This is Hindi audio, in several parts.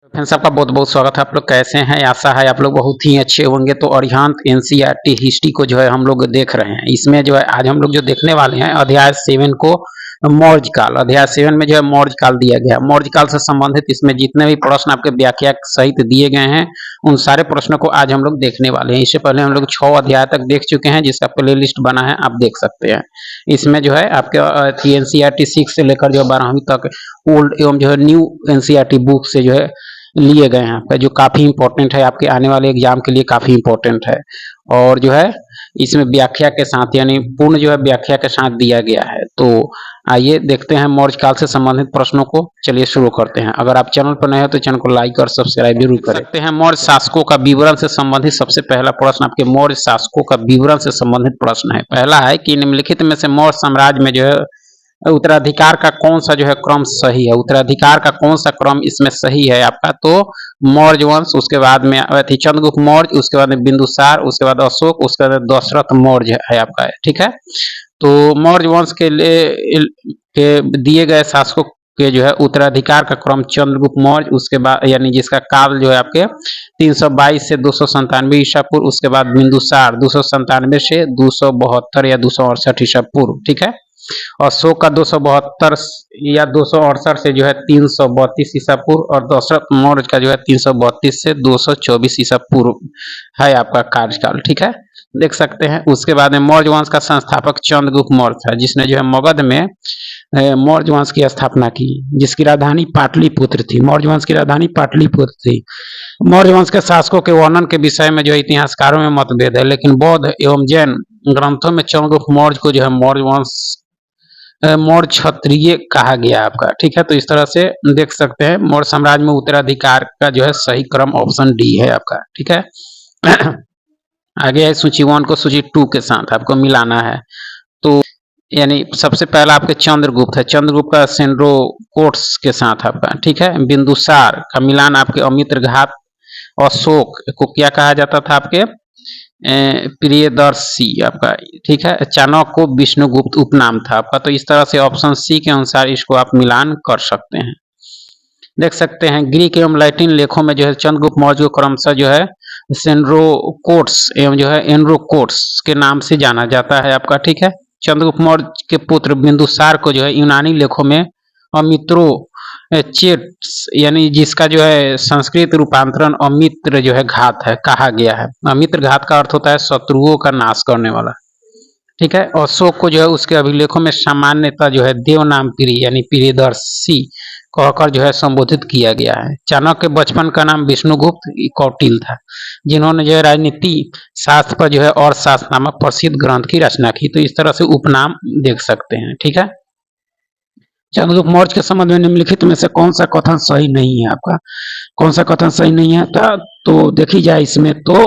फ्रेंड्स, आपका बहुत बहुत स्वागत है। आप लोग कैसे हैं? आशा है आप लोग बहुत ही अच्छे होंगे। तो अरिहंत एनसीईआरटी हिस्ट्री को जो है हम लोग देख रहे हैं। इसमें जो है आज हम लोग जो देखने वाले हैं अध्याय 7 को मौर्य काल। अध्याय 7 में जो है मौर्य काल दिया गया। मौर्य काल से संबंधित इसमें जितने भी प्रश्न आपके व्याख्या सहित दिए गए हैं उन सारे प्रश्नों को आज हम लोग देखने वाले हैं। इससे पहले हम लोग 6 अध्याय तक देख चुके हैं, जिसका प्ले लिस्ट बना है, आप देख सकते हैं। इसमें जो है आपके एनसीईआरटी 6 से लेकर जो 12वीं तक ओल्ड एवं जो है न्यू एनसीईआरटी बुक से जो है लिए गए हैं आपका, जो काफ़ी इंपॉर्टेंट है, आपके आने वाले एग्जाम के लिए काफ़ी इंपॉर्टेंट है। और जो है इसमें व्याख्या के साथ यानी पूर्ण जो है व्याख्या के साथ दिया गया है। तो आइए देखते हैं मौर्य काल से संबंधित प्रश्नों को। चलिए शुरू करते हैं। अगर आप चैनल पर नए हो तो चैनल को लाइक और सब्सक्राइब जरूर करें। देखते हैं मौर्य शासकों का विवरण से संबंधित सबसे पहला प्रश्न आपके मौर्य शासकों का विवरण से संबंधित प्रश्न है। पहला है कि निम्नलिखित में से मौर्य साम्राज्य में जो है उत्तराधिकार का कौन सा जो है क्रम सही है? उत्तराधिकार का कौन सा क्रम इसमें सही है आपका? तो मौर्य वंश, उसके बाद में चंद्रगुप्त मौर्य, उसके बाद में बिंदुसार, उसके बाद अशोक, उसके बाद दशरथ मौर्य है आपका। ठीक है, तो मौर्य वंश के लिए के दिए गए शासकों के जो है उत्तराधिकार का क्रम चंद्रगुप्त मौर्य, उसके बाद यानी जिसका काल जो है आपके 322 से 297 ईसा पूर्व, उसके बाद बिंदुसार 297 से 272 या 268 ईसा पूर्व। ठीक है, अशोक का 272 या 268 से जो है 332 ईसा पूर्व, और दशरथ मौर्य का जो है 332 से 224 ईसा पूर्व है आपका कार्यकाल। ठीक है, देख सकते हैं। उसके बाद में मौर्य वंश का संस्थापक चंद्रगुप्त मौर्य था, जिसने जो है मगध में मौर्य वंश की स्थापना की, जिसकी राजधानी पाटलिपुत्र थी। मौर्य वंश की राजधानी पाटलिपुत्र थी। मौर्य वंश के शासकों के वर्णन के विषय में जो इतिहासकारों में मतभेद है, लेकिन बौद्ध एवं जैन ग्रंथों में चंद्रगुप्त मौर्य को जो है मौर्य वंश मौर्य क्षत्रिय कहा गया आपका। ठीक है, तो इस तरह से देख सकते हैं मौर्य साम्राज्य में उत्तराधिकार का जो है सही क्रम ऑप्शन डी है आपका। ठीक है, आगे है सूची 1 को सूची 2 के साथ आपको मिलाना है। तो यानी सबसे पहला आपके चंद्रगुप्त है, चंद्रगुप्त का सेंड्रो कोट्स के साथ आपका। ठीक है, बिंदुसार का मिलान आपके अमित्र घात। अशोक को क्या कहा जाता था आपके? प्रियदर्शी आपका। ठीक है, चाणक्य को विष्णुगुप्त उपनाम था आपका। तो इस तरह से ऑप्शन सी के अनुसार इसको आप मिलान कर सकते हैं। देख सकते हैं ग्रीक एवं लैटिन लेखों में जो है चंद्रगुप्त मौर्य को क्रमशः जो है सेंड्रोकोट्स एवं जो है एनरोकोट्स के नाम से जाना जाता है आपका। ठीक है, चंद्रगुप्त मौर्य के पुत्र बिंदुसार को जो है यूनानी लेखों में अमित्रो चेट्स यानी जिसका जो है संस्कृत रूपांतरण अमित्र जो है घात है कहा गया है। अमित्र घात का अर्थ होता है शत्रुओं का नाश करने वाला। ठीक है, अशोक को जो है उसके अभिलेखों में सामान्यतः जो है देवनाम प्रिय यानी प्रियदर्शी कहकर जो है संबोधित किया गया है। चाणक्य के बचपन का नाम विष्णुगुप्त कौटिल था, जिन्होंने जो है राजनीति शास्त्र पर जो है और शास्त्र नामक प्रसिद्ध ग्रंथ की रचना की। तो इस तरह से उपनाम देख सकते हैं। ठीक है, चंद्रगुप्त मौर्य के संबंध में निम्नलिखित में से कौन सा कथन सही नहीं है आपका? कौन सा कथन सही नहीं है? तो देखी जाए इसमें तो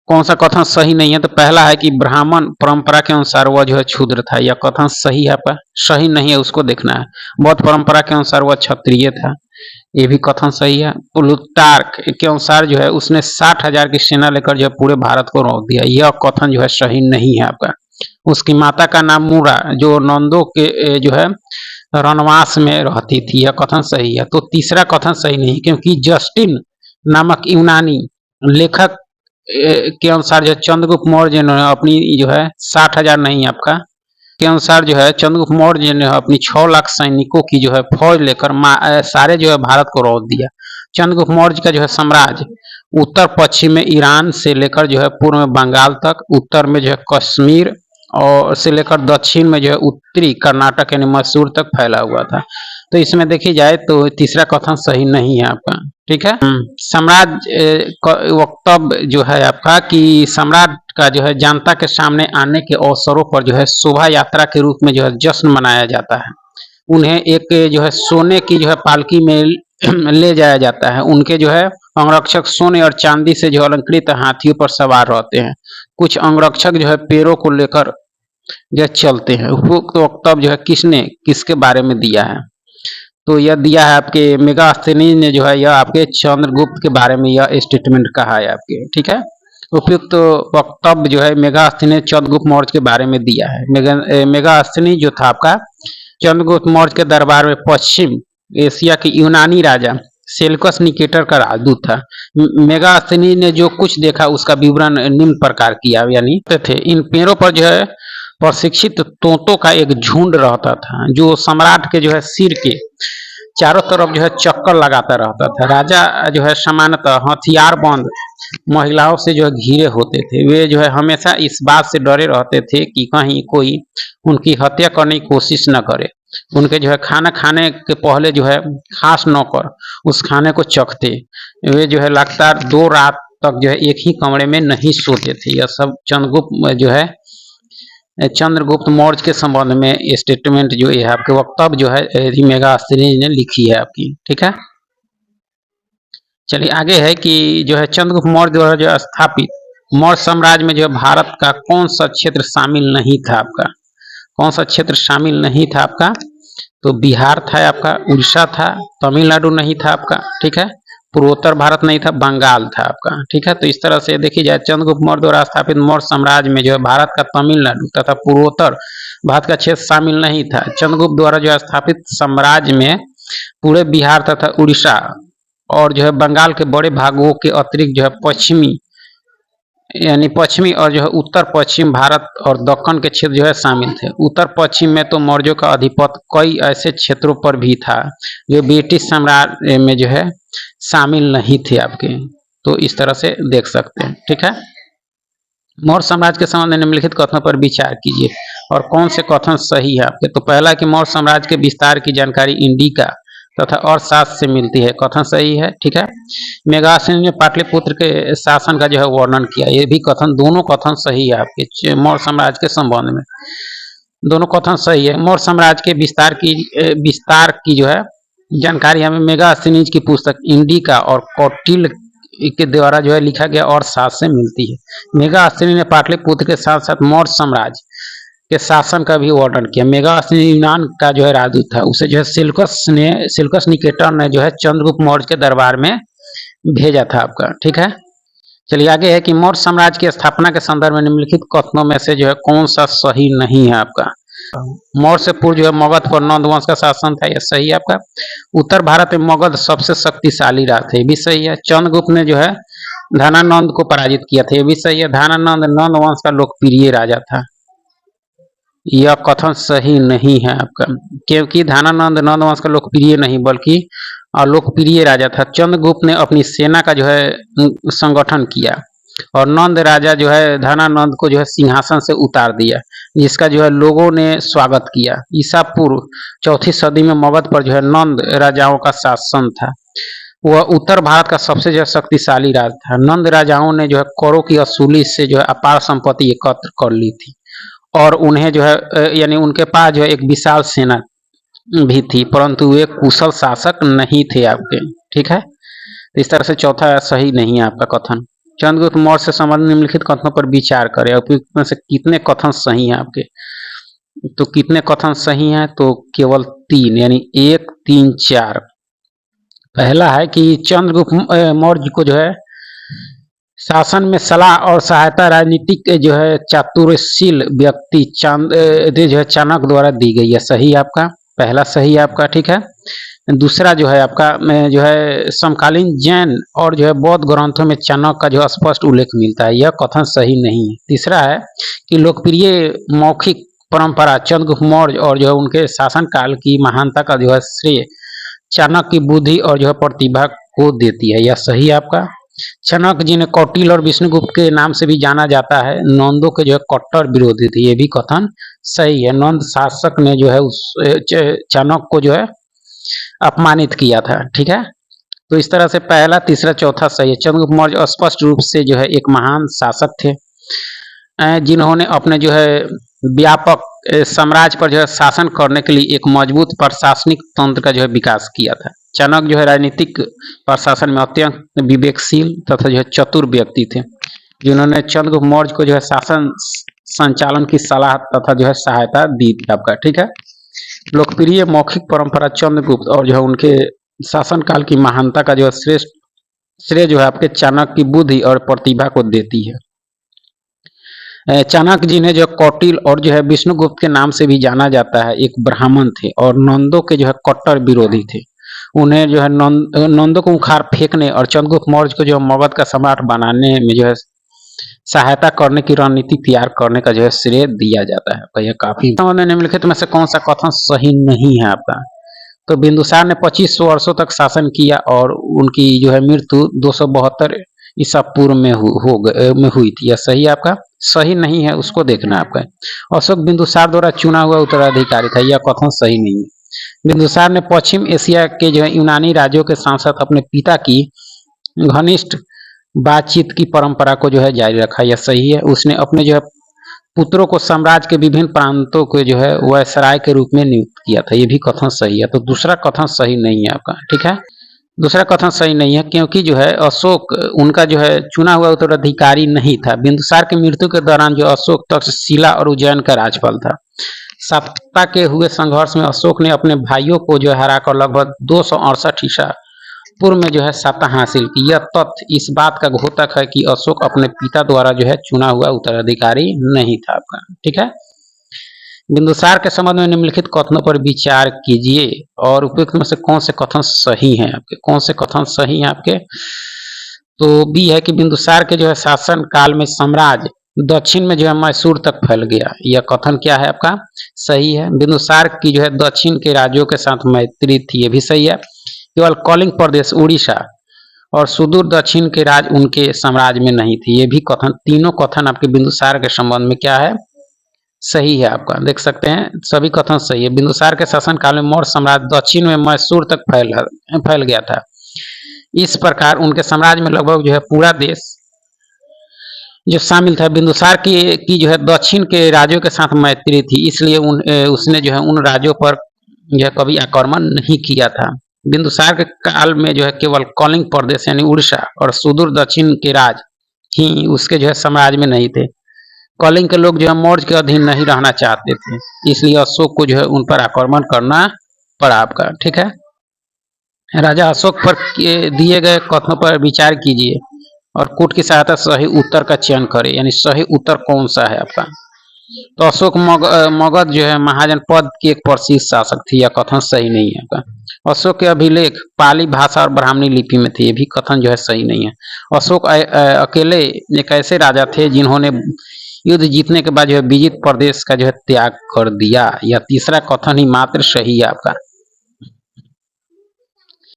कौन सा कथन सही नहीं है। तो पहला है कि ब्राह्मण परंपरा के अनुसार वह जो है क्षूद्र था, यह कथन सही है आपका? सही नहीं है, उसको देखना है। बौद्ध परंपरा के अनुसार वह क्षत्रिय था, ये भी कथन सही है। प्लूटार्क के अनुसार जो है उसने 60,000 की सेना लेकर जो है पूरे भारत को रोक दिया, यह कथन जो है सही नहीं है आपका। उसकी माता का नाम मूरा, जो नंदों के जो है रणवास में रहती थी, यह कथन सही है। तो तीसरा कथन सही नहीं, क्योंकि जस्टिन नामक यूनानी लेखक के अनुसार जो चंद्रगुप्त मौर्य ने अपनी जो है 60,000 नहीं आपका के अनुसार जो है चंद्रगुप्त मौर्य ने अपनी 6 लाख सैनिकों की जो है फौज लेकर सारे जो है भारत को रोक दिया। चंद्रगुप्त मौर्य का जो है साम्राज्य उत्तर पश्चिम में ईरान से लेकर जो है पूर्व में बंगाल तक, उत्तर में जो है कश्मीर और से लेकर दक्षिण में जो है उत्तरी कर्नाटक यानी मैसूर तक फैला हुआ था। तो इसमें देखी जाए तो तीसरा कथन सही नहीं है आपका। ठीक है, सम्राट वक्तव्य जो है आपका कि सम्राट का जो है जनता के सामने आने के अवसरों पर जो है शोभा यात्रा के रूप में जो है जश्न मनाया जाता है। उन्हें एक जो है सोने की जो है पालकी में ले जाया जाता है। उनके जो है अंगरक्षक सोने और चांदी से जो अलंकृत हाथियों पर सवार रहते हैं। कुछ अंगरक्षक जो है पेड़ों को लेकर जो चलते हैं। उपयुक्त वक्तव्य जो है किसने किसके बारे में दिया है? तो यह दिया है आपके मेगास्थनीज ने जो है यह आपके चंद्रगुप्त के बारे में यह स्टेटमेंट कहा है आपके। ठीक है, उपयुक्त वक्तव्य जो है मेगास्थनीज चंद्रगुप्त मौर्य के बारे में दिया है। मेगास्थनीज जो था आपका चंद्रगुप्त मौर्य के दरबार में पश्चिम एशिया के यूनानी राजा सेल्यूकस निकेटर का राजदूत था। मेगास्थनीज ने जो कुछ देखा उसका विवरण निम्न प्रकार किया, यानी थे इन पेड़ों पर जो है प्रशिक्षित तोतों का एक झुंड रहता था जो सम्राट के जो है सिर के चारों तरफ जो है चक्कर लगाता रहता था। राजा जो है सामान्यतः हथियार बंद महिलाओं से जो है घिरे होते थे। वे जो है हमेशा इस बात से डरे रहते थे कि कहीं कोई उनकी हत्या करने की कोशिश न करे। उनके जो है खाना खाने के पहले जो है खास नौकर उस खाने को चखते। वे जो है लगातार 2 रात तक जो है एक ही कमरे में नहीं सोते थे। यह सब चंद्रगुप्त मौर्य के संबंध में स्टेटमेंट जो है आपके वक्तव्य जो है मेगास्थनीज ने लिखी है आपकी, ठीक है। चलिए आगे है कि जो है चंद्रगुप्त मौर्य द्वारा जो स्थापित मौर्य साम्राज्य में जो है भारत का कौन सा क्षेत्र शामिल नहीं था आपका, कौन सा क्षेत्र शामिल नहीं था आपका, तो बिहार था आपका, उड़ीसा था, तमिलनाडु नहीं था आपका, ठीक है, पूर्वोत्तर भारत नहीं था, बंगाल था आपका, ठीक है। तो इस तरह से देखी जाए चंद्रगुप्त मौर्य द्वारा स्थापित मौर्य साम्राज्य में जो है भारत का तमिलनाडु तथा पूर्वोत्तर भारत का क्षेत्र शामिल नहीं था। चंद्रगुप्त द्वारा जो है स्थापित साम्राज्य में पूरे बिहार तथा उड़ीसा और जो है बंगाल के बड़े भागों के अतिरिक्त जो है पश्चिमी और जो है उत्तर पश्चिम भारत और दक्कन के क्षेत्र जो है शामिल थे। उत्तर पश्चिम में तो मौर्यों का अधिपत्य कई ऐसे क्षेत्रों पर भी था जो ब्रिटिश साम्राज्य में जो है शामिल नहीं थे आपके। तो इस तरह से देख सकते हैं, ठीक है। मौर्य साम्राज्य के संबंध में निम्नलिखित कथनों पर विचार कीजिए और कौन से कथन सही है आपके। तो पहला कि मौर्य साम्राज्य के विस्तार की जानकारी इंडिका तथा अर्थशास्त्र से मिलती है, कथन सही है, ठीक है। मेगास्थनीज ने पाटलिपुत्र के शासन का जो है वर्णन किया, ये भी कथन, दोनों कथन सही है आपके मौर्य साम्राज्य के संबंध में, दोनों कथन सही है। मौर्य साम्राज्य के विस्तार की जो है जानकारी हमें मेगास्थनीज की पुस्तक इंडिका और कौटिल्य के द्वारा जो है लिखा गया और शास्त्र से मिलती है। मेगास्थनीज ने पाटलिपुत्र के साथ साथ मौर्य साम्राज्य के शासन का भी वर्णन किया। मेगास्थनीज यूनान का जो है राजदूत था, उसे जो है सेल्यूकस निकेटर ने जो है चंद्रगुप्त मौर्य के दरबार में भेजा था आपका, ठीक है। चलिए आगे है कि मौर्य साम्राज्य की स्थापना के संदर्भ में निम्नलिखित कथनों में से जो है कौन सा सही नहीं है आपका। मौर्य से पूर्व जो है मगध पर नंद वंश का शासन था, यह सही है आपका। उत्तर भारत में मगध सबसे शक्तिशाली राजा थे, ये भी सही है। चंद्रगुप्त ने जो है धनानंद को पराजित किया था, ये भी सही है। धनानंद नंद वंश का लोकप्रिय राजा था, यह कथन सही नहीं है आपका, क्योंकि धनानंद नंद वंश का लोकप्रिय नहीं बल्कि अलोकप्रिय राजा था। चंद्रगुप्त ने अपनी सेना का जो है संगठन किया और नंद राजा जो है धनानंद को जो है सिंहासन से उतार दिया, जिसका जो है लोगों ने स्वागत किया। ईसा पूर्व 4वीं सदी में मगध पर जो है नंद राजाओं का शासन था। वह उत्तर भारत का सबसे जो शक्तिशाली राजा था। नंद राजाओं ने जो है करों की वसूली से जो है अपार संपत्ति एकत्र कर ली थी और उन्हें जो है यानी उनके पास जो है एक विशाल सेना भी थी, परंतु वे कुशल शासक नहीं थे आपके, ठीक है। इस तरह से चौथा सही नहीं है आपका कथन। चंद्रगुप्त मौर्य से संबंधित निम्नलिखित कथनों पर विचार करें और में से कितने कथन सही हैं आपके। तो कितने कथन सही हैं, तो केवल 3, यानी 1, 3, 4। पहला है कि चंद्रगुप्त मौर्य को जो है शासन में सलाह और सहायता राजनीतिक जो है चातुर्यशील व्यक्ति जो है चाणक्य द्वारा दी गई है, सही आपका, पहला सही आपका, ठीक है। दूसरा जो है आपका जो है समकालीन जैन और जो है बौद्ध ग्रंथों में चाणक्य का जो स्पष्ट उल्लेख मिलता है, यह कथन सही नहीं है। तीसरा है कि लोकप्रिय मौखिक परंपरा चंद्रगुप्त मौर्य और जो है उनके शासन काल की महानता का जो है श्रेय चाणक्य की बुद्धि और जो है प्रतिभा को देती है, यह सही आपका। चाणक्य जी ने कौटिल्य और विष्णुगुप्त के नाम से भी जाना जाता है, नंदों के जो है कट्टर विरोधी थे, ये भी कथन सही है। नंद शासक ने जो है उस चाणक्य को जो है अपमानित किया था, ठीक है। तो इस तरह से पहला, तीसरा, चौथा सही है। चंद्रगुप्त मौर्य स्पष्ट रूप से जो है एक महान शासक थे जिन्होंने अपने जो है व्यापक साम्राज्य पर जो है शासन करने के लिए एक मजबूत प्रशासनिक तंत्र का जो है विकास किया था। चाणक्य जो है राजनीतिक प्रशासन में अत्यंत विवेकशील तथा जो है चतुर व्यक्ति थे, जिन्होंने चंद्रगुप्त मौर्य को जो है शासन संचालन की सलाह तथा जो है सहायता दी थी आपका, ठीक है। लोकप्रिय मौखिक परंपरा चंद्रगुप्त और जो है उनके शासनकाल की महानता का जो है श्रेष्ठ श्रेय जो है आपके चाणक्य की बुद्धि और प्रतिभा को देती है। चाणक्य जी ने जो कौटिल्य और जो है विष्णुगुप्त के नाम से भी जाना जाता है, एक ब्राह्मण थे और नंदों के जो है कट्टर विरोधी थे। उन्हें जो है नंदों को उखाड़ फेंकने और चंद्रगुप्त मौर्य को जो मगध का सम्राट बनाने में जो है सहायता करने की रणनीति तैयार करने का जो है श्रेय दिया जाता है। तो यह काफी निम्नलिखित में से कौन सा कथन सही नहीं है आपका? तो बिंदुसार ने 25 वर्षों तक शासन किया और उनकी जो है मृत्यु 272 ईसा पूर्व में हुई थी। यह सही आपका? सही नहीं है, उसको देखना आपका। अशोक बिंदुसार द्वारा चुना हुआ उत्तराधिकारी था, यह कथन सही नहीं है। बिंदुसार ने पश्चिम एशिया के जो है यूनानी राज्यों के साथ साथ अपने पिता की घनिष्ठ बातचीत की परंपरा को जो है जारी रखा, यह सही है। उसने अपने जो है पुत्रों को साम्राज्य के विभिन्न प्रांतों को जो है वायसराय के रूप में नियुक्त किया था, यह भी कथन सही है। तो दूसरा कथन सही नहीं है आपका, ठीक है। दूसरा कथन सही नहीं है क्योंकि जो है अशोक उनका जो है चुना हुआ उत्तराधिकारी नहीं था। बिंदुसार की मृत्यु के दौरान जो अशोक तक्षशिला और उज्जैन का राज्यपाल था। सत्ता के हुए संघर्ष में अशोक ने अपने भाइयों को जो है हराकर लगभग 268 ईसा पूर्व में जो है सत्ता हासिल की। यह तथ्य इस बात का घोतक है कि अशोक अपने पिता द्वारा जो है चुना हुआ उत्तराधिकारी नहीं था आपका, ठीक है। बिंदुसार के संबंध में निम्नलिखित कथनों पर विचार कीजिए और उपयुक्त में से कौन से कथन सही हैं आपके? कौन से कथन सही हैं आपके? तो बी है कि बिंदुसार के जो है शासन काल में साम्राज्य दक्षिण में जो है मैसूर तक फैल गया। यह कथन क्या है आपका? सही है। बिंदुसार की जो है दक्षिण के राज्यों के साथ मैत्री थी, ये भी सही है। केवल कलिंग प्रदेश, उड़ीसा और सुदूर दक्षिण के राज्य उनके साम्राज्य में नहीं थे, ये भी कथन, तीनों कथन आपके बिंदुसार के संबंध में क्या है? सही है आपका। देख सकते हैं सभी कथन सही है। बिंदुसार के शासन काल में मौर्य साम्राज्य दक्षिण में मैसूर तक फैल गया था। इस प्रकार उनके साम्राज्य में लगभग जो है पूरा देश जो शामिल था। बिंदुसार की जो है दक्षिण के राज्यों के साथ मैत्री थी, इसलिए उसने जो है उन राज्यों पर जो है कभी आक्रमण नहीं किया था। बिंदुसार के काल में जो है केवल कलिंग प्रदेश यानी उड़ीसा और सुदूर दक्षिण के राज्य ही उसके जो है साम्राज्य में नहीं थे। कलिंग के लोग जो है मौर्य के अधीन नहीं रहना चाहते थे, इसलिए अशोक को जो है उन पर आक्रमण करना पड़ा आपका, ठीक है। राजा अशोक पर दिए गए कथनों पर विचार कीजिए और कूट की सहायता सही उत्तर का चयन करें, यानी सही उत्तर कौन सा है आपका? तो अशोक मगध जो है महाजन पद की एक प्रसिद्ध शासक थी, यह कथन सही नहीं है आपका। अशोक के अभिलेख पाली भाषा और ब्राह्मणी लिपि में थे, ये भी कथन जो है सही नहीं है। अशोक अकेले एक ऐसे राजा थे जिन्होंने युद्ध जीतने के बाद जो है विजित प्रदेश का जो है त्याग कर दिया। यह तीसरा कथन ही मात्र सही है आपका,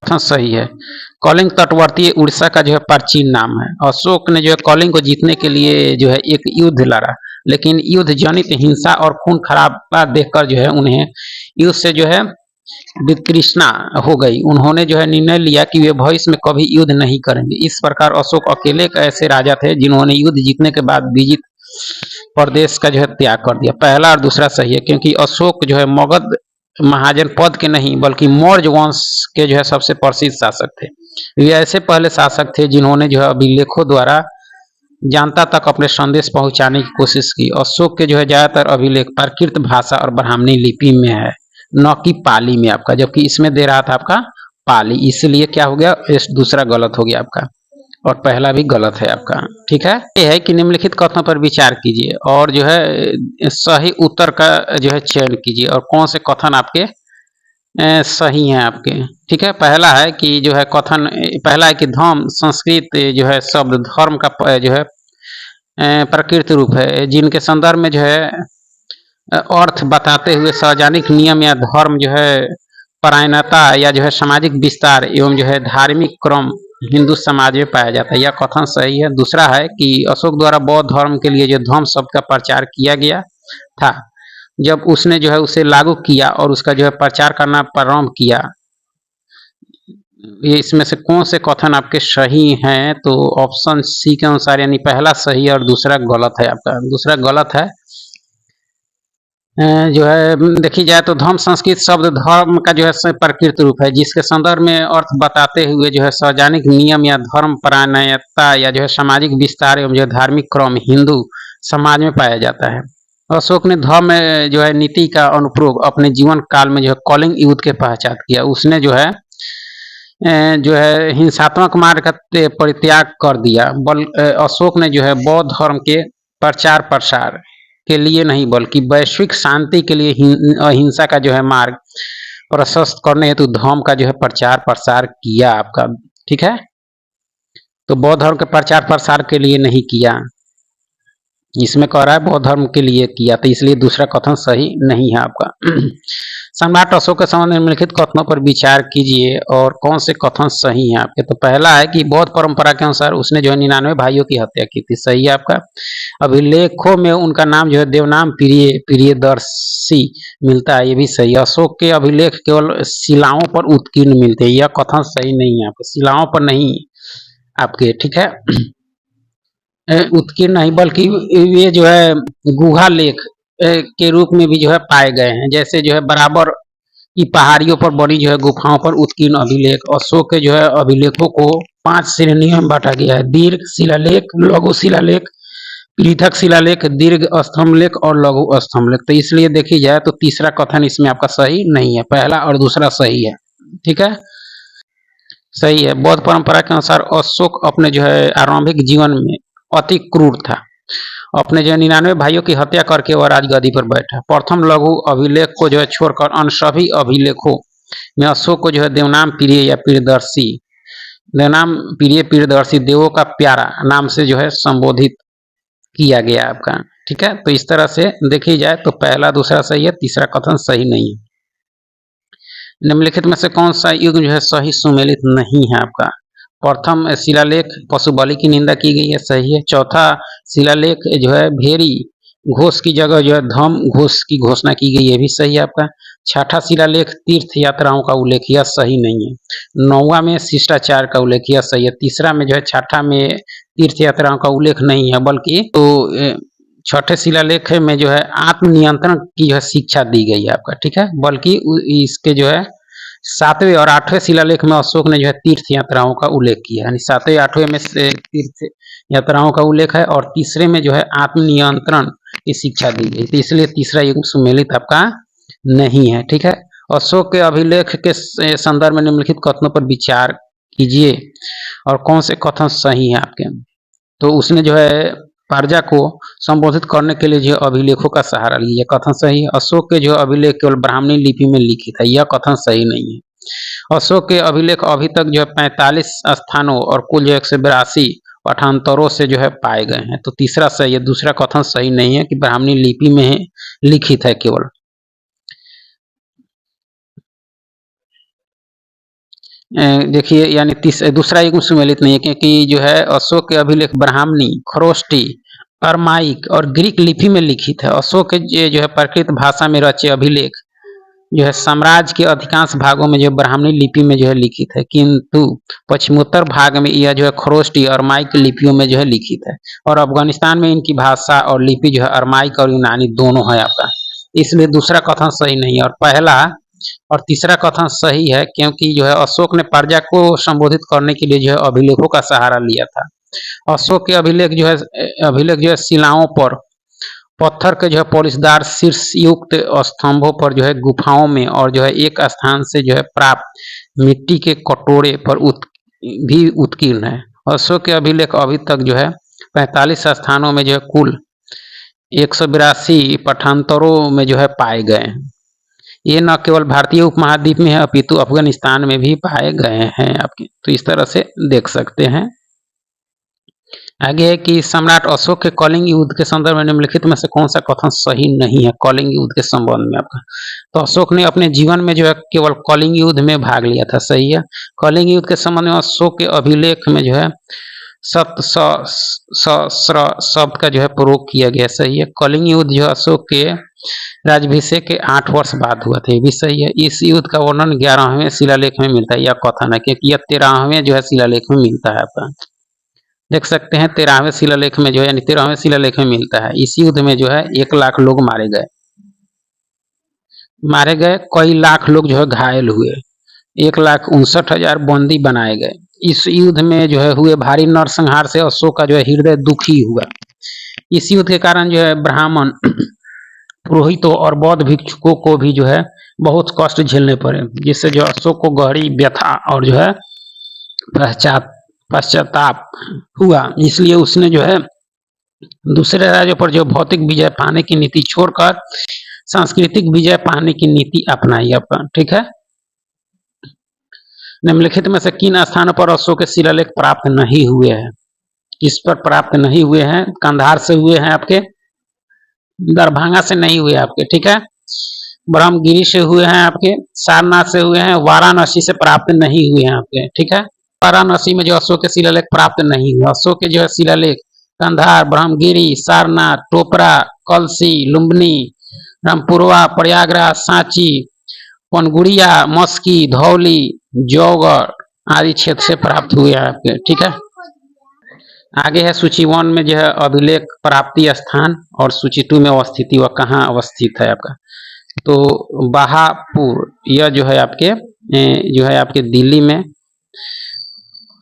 कथन सही है। कलिंग तटवर्ती उड़ीसा का जो है प्राचीन नाम है। अशोक ने जो है कलिंग को जीतने के लिए जो है एक युद्ध लड़ा, लेकिन युद्ध जनित हिंसा और खून खराबा देखकर जो है उन्हें युद्ध से जो है वितृष्णा हो गई। उन्होंने जो है निर्णय लिया कि वे भविष्य में कभी युद्ध नहीं करेंगे। इस प्रकार अशोक अकेले एक ऐसे राजा थे जिन्होंने युद्ध जीतने के बाद विजित प्रदेश का जो है त्याग कर दिया। पहला और दूसरा सही है क्योंकि अशोक जो है मगध महाजन पद के नहीं बल्कि मौर्य वंश के जो है सबसे प्रसिद्ध शासक थे। वे ऐसे पहले शासक थे जिन्होंने जो है अभिलेखों द्वारा जनता तक अपने संदेश पहुंचाने की कोशिश की। अशोक के जो है ज्यादातर अभिलेख प्राकृत भाषा और ब्राह्मणी लिपि में है, न कि पाली में आपका, जबकि इसमें दे रहा था आपका पाली, इसलिए क्या हो गया? दूसरा गलत हो गया आपका और पहला भी गलत है आपका, ठीक है। ये है कि निम्नलिखित कथनों पर विचार कीजिए और जो है सही उत्तर का जो है चयन कीजिए और कौन से कथन आपके सही हैं आपके, ठीक है। पहला है कि जो है कथन, पहला है कि धर्म संस्कृत जो है शब्द धर्म का जो है प्रकृत रूप है, जिनके संदर्भ में जो है अर्थ बताते हुए सार्वजनिक नियम या धर्म जो है परायणता या जो है सामाजिक विस्तार एवं जो है धार्मिक क्रम हिंदू समाज में पाया जाता है, यह कथन सही है। दूसरा है कि अशोक द्वारा बौद्ध धर्म के लिए जो धर्म शब्द का प्रचार किया गया था, जब उसने जो है उसे लागू किया और उसका जो है प्रचार करना प्रारंभ किया, ये इसमें से कौन से कथन आपके सही हैं? तो ऑप्शन सी के अनुसार यानी पहला सही और दूसरा गलत है आपका। दूसरा गलत है। जो है देखी जाए तो धर्म संस्कृत शब्द धर्म का जो है प्रकृत रूप है, जिसके संदर्भ में अर्थ बताते हुए जो है सार्वजनिक नियम या धर्म परायणता या जो है सामाजिक विस्तार एवं जो है धार्मिक क्रम हिंदू समाज में पाया जाता है। अशोक ने धर्म जो है नीति का अनुप्रयोग अपने जीवन काल में जो है कलिंग युद्ध के पश्चात किया। उसने जो है हिंसात्मक मार्ग का परित्याग कर दिया। अशोक ने जो है बौद्ध धर्म के प्रचार प्रसार के लिए नहीं बल्कि वैश्विक शांति के लिए अहिंसा का जो है मार्ग प्रशस्त करने हेतु धर्म का जो है प्रचार प्रसार किया आपका, ठीक है। तो बौद्ध धर्म के प्रचार प्रसार के लिए नहीं किया, इसमें कह रहा है बौद्ध धर्म के लिए किया, तो इसलिए दूसरा कथन सही नहीं है आपका। सम्राट अशोक के समय निम्नलिखित कथनों पर विचार कीजिए और कौन से कथन सही हैं आपके। तो पहला है कि बौद्ध परंपरा के अनुसार उसने जो है 99 भाइयों की हत्या की थी, सही है आपका। अभिलेखों में उनका नाम जो है देवनाम प्रियदर्शी मिलता है, ये भी सही है। अशोक के अभिलेख केवल शिलाओं पर उत्कीर्ण मिलते हैं, यह कथन सही नहीं है आपके, शिलाओं पर नहीं आपके, ठीक है। उत्कीर्ण नहीं बल्कि ये जो है गुहा लेख के रूप में भी जो है पाए गए हैं, जैसे जो है बराबर की पहाड़ियों पर बनी जो है गुफाओं पर उत्कीर्ण अभिलेख। अशोक के जो है अभिलेखों को 5 श्रेणियों में बांटा गया है: दीर्घ शिलालेख, लघु शिलालेख, पृथक शिलालेख, दीर्घ स्तंभलेख और लघु स्तंभलेख। तो इसलिए देखी जाए तो तीसरा कथन इसमें आपका सही नहीं है, पहला और दूसरा सही है, ठीक है, सही है। बौद्ध परंपरा के अनुसार अशोक अपने जो है आरंभिक जीवन में अति क्रूर था, अपने जो 99 भाइयों की हत्या करके वह राजगद्दी पर बैठा। प्रथम लघु अभिलेख को जो है छोड़कर अन्य सभी अभिलेखों में अशोक को जो है देवनाम प्रिय या प्रियदर्शी, देवनाम प्रिय प्रियदर्शी, देवों का प्यारा नाम से जो है संबोधित किया गया आपका, ठीक है। तो इस तरह से देखी जाए तो पहला दूसरा सही है, तीसरा कथन सही नहीं है। निम्नलिखित में से कौन सा युग जो है सही सुमेलित नहीं है आपका। प्रथम शिलालेख पशु बलि की निंदा की गई है, सही है। चौथा शिलालेख जो है भेरी घोष की जगह जो है धम घोष की घोषणा की गई, है भी सही है आपका। छठा शिलालेख तीर्थ यात्राओं का उल्लेख, यह सही नहीं है। नौवां में शिष्टाचार का उल्लेख, यह सही है। तीसरा में जो है छठा में तीर्थ यात्राओं का उल्लेख नहीं है, बल्कि तो छठे शिलालेख में जो है आत्मनियंत्रण की जो है शिक्षा दी गई है आपका, ठीक है। बल्कि इसके जो है 7वें और 8वें शिलालेख में अशोक ने जो है तीर्थ यात्राओं का उल्लेख किया, यानी 7वें 8वें में से तीर्थ यात्राओं का उल्लेख है और तीसरे में जो है आत्मनियंत्रण की शिक्षा दी गई, तो इसलिए तीसरा युग सुमेलित आपका नहीं है, ठीक है। अशोक के अभिलेख के संदर्भ में निम्नलिखित कथनों पर विचार कीजिए और कौन से कथन सही है आपके। तो उसने जो है प्रजा को संबोधित करने के लिए जो अभिलेखों का सहारा लिया, कथन सही है। अशोक के जो अभिलेख केवल ब्राह्मणी लिपि में लिखित है, यह कथन सही नहीं है। अशोक के अभिलेख अभी तक जो है 45 स्थानों और कुल जो 182 पठांतरों से जो है पाए गए हैं, तो तीसरा सही है, दूसरा कथन सही नहीं है कि ब्राह्मणी लिपि में लिखित है केवल। देखिए यानी दूसरा युग सुमेलित नहीं है, क्योंकि जो है अशोक के अभिलेख ब्राह्मणी, खरोष्टी, अरमाइक और ग्रीक लिपि में लिखित है। अशोक के जो है प्राकृत भाषा में रचे अभिलेख जो है साम्राज्य के अधिकांश भागों में जो ब्राह्मणी लिपि में जो है लिखित है, किंतु पश्चिमोत्तर भाग में यह जो है खरोष्टी और अरमाइक लिपियों में जो है लिखित है, और अफगानिस्तान में इनकी भाषा और लिपि जो है अरमाइक और यूनानी दोनों है आपका, इसलिए दूसरा कथन सही नहीं है। और पहला और तीसरा कथन सही है, क्योंकि जो है अशोक ने प्रजा को संबोधित करने के लिए जो है अभिलेखों का सहारा लिया था। अशोक के अभिलेख जो है शिलाओं पर पत्थर के जो है पॉलिशदार शीर्ष युक्त स्तंभों पर जो है गुफाओं में और जो है एक स्थान से जो है प्राप्त मिट्टी के कटोरे पर भी उत्कीर्ण है। अशोक के अभिलेख अभी तक जो है 45 स्थानों में जो है कुल 182 पठांतरों में जो है पाए गए हैं। ये न केवल भारतीय उपमहाद्वीप में है अपितु अफगानिस्तान में भी पाए गए हैं आपके, तो इस तरह से देख सकते हैं। आगे है कि सम्राट अशोक के कलिंग युद्ध के संदर्भ में निम्नलिखित में से कौन सा कथन सही नहीं है कलिंग युद्ध के संबंध में आपका। तो अशोक ने अपने जीवन में जो है केवल कलिंग युद्ध में भाग लिया था, सही है। कलिंग युद्ध के संबंध में अशोक के अभिलेख में जो है सहस्र शब्द का जो है प्रयोग किया गया, सही है। कलिंग युद्ध जो अशोक के राज्याभिषेक के 8 वर्ष बाद हुआ था, ये भी सही है। इस युद्ध का वर्णन 11वें शिलालेख में मिलता है, यह कथन है, क्योंकि यह 13वें जो है शिलालेख में मिलता है आपका, देख सकते हैं 13वें शिलालेख में जो है यानी 13वें शिलालेख में मिलता है। इस युद्ध में जो है 1 लाख लोग मारे गए, कई लाख लोग जो है घायल हुए, 1,59,000 बंदी बनाए गए। इस युद्ध में जो है हुए भारी नरसंहार से अशोक का जो है हृदय दुखी हुआ। इस युद्ध के कारण जो है ब्राह्मण, पुरोहितों और बौद्ध भिक्षुकों को भी जो है बहुत कष्ट झेलने पड़े, जिससे जो अशोक को गहरी व्यथा और जो है पश्चाताप हुआ। इसलिए उसने जो है दूसरे राज्यों पर जो भौतिक विजय पाने की नीति छोड़कर सांस्कृतिक विजय पाने की नीति अपनाई अपन, ठीक है। निम्नलिखित में से किन स्थानों पर अशोक के शिलालेख प्राप्त नहीं हुए हैं? किस पर प्राप्त नहीं हुए हैं? कंधार से हुए हैं आपके, दरभंगा से नहीं हुए आपके, ठीक है। ब्रह्मगिरी से हुए हैं आपके, सारनाथ से हुए हैं, वाराणसी से प्राप्त नहीं हुए हैं आपके, ठीक है। वाराणसी में जो अशोक के शिलालेख प्राप्त नहीं हुए, अशोक के जो है शिलालेख कंधार, ब्रह्मगिरी, सारनाथ, टोपरा, कलसी, लुम्बिनी, रामपुरवा, प्रयागराज, सांची, पनगुड़िया, मस्की, धौली, जौगढ़ आदि क्षेत्र से प्राप्त हुए हैं आपके, ठीक है। आगे है सूची 1 में जो है अभिलेख प्राप्ति स्थान और सूची 2 में अवस्थिति, वह कहाँ अवस्थित है आपका। तो बहापुर यह जो है आपके दिल्ली में,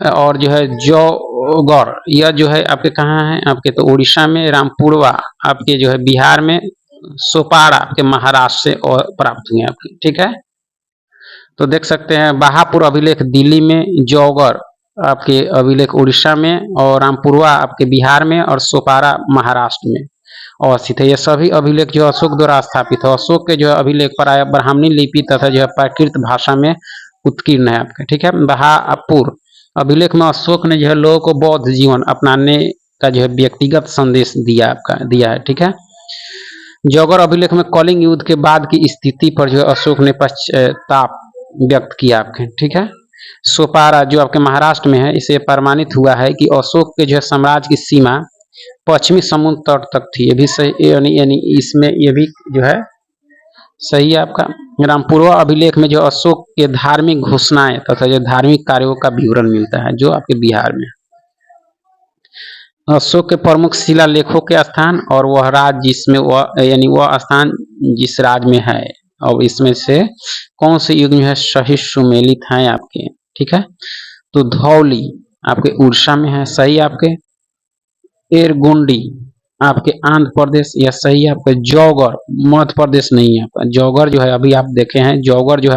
और जो है जौगढ़ यह जो है आपके कहाँ है आपके, तो उड़ीसा में, रामपुरवा आपके जो है बिहार में, सोपारा आपके महाराष्ट्र से और प्राप्त हुए आपके, ठीक है। तो देख सकते हैं बहापुर अभिलेख दिल्ली में, जौगढ़ आपके अभिलेख उड़ीसा में, और रामपुरवा आपके बिहार में, और सोपारा महाराष्ट्र में अवस्थित है। ये सभी अभिलेख जो अशोक द्वारा स्थापित है। अशोक के जो अभिलेख प्राय ब्राह्मणी लिपि तथा जो है प्राकृत भाषा में उत्कीर्ण है आपका, ठीक है। बहापुर अभिलेख में अशोक ने जो है लोगों को बौद्ध जीवन अपनाने का जो है व्यक्तिगत संदेश दिया है, ठीक है। जौगढ़ अभिलेख में कलिंग युद्ध के बाद की स्थिति पर जो है अशोक ने पश्चाताप व्यक्त किया आपके, ठीक है। सोपारा जो आपके महाराष्ट्र में है, इसे प्रमाणित हुआ है कि अशोक के जो है साम्राज्य की सीमा पश्चिमी समुद्र तट तक थी। ये भी सही, यानी इसमें ये भी जो है सही है आपका। रामपुरवा अभिलेख में जो अशोक के धार्मिक घोषणाएं तथा जो धार्मिक कार्यों का विवरण मिलता है, जो आपके बिहार में। अशोक के प्रमुख शिलालेखों के स्थान और वह राज्य जिसमें वह स्थान जिस राज्य में है, और इसमें से कौन से युग में है सही सुमेलित हैं आपके, ठीक है। तो धौली आपके उड़ीसा में है, सही आपके। एरगोंडी आपके आंध्र प्रदेश, यह सही है आपके। जौगढ़ मध्य प्रदेश नहीं है आपका, जौगढ़ जो है अभी आप देखे हैं, जौगढ़ जो है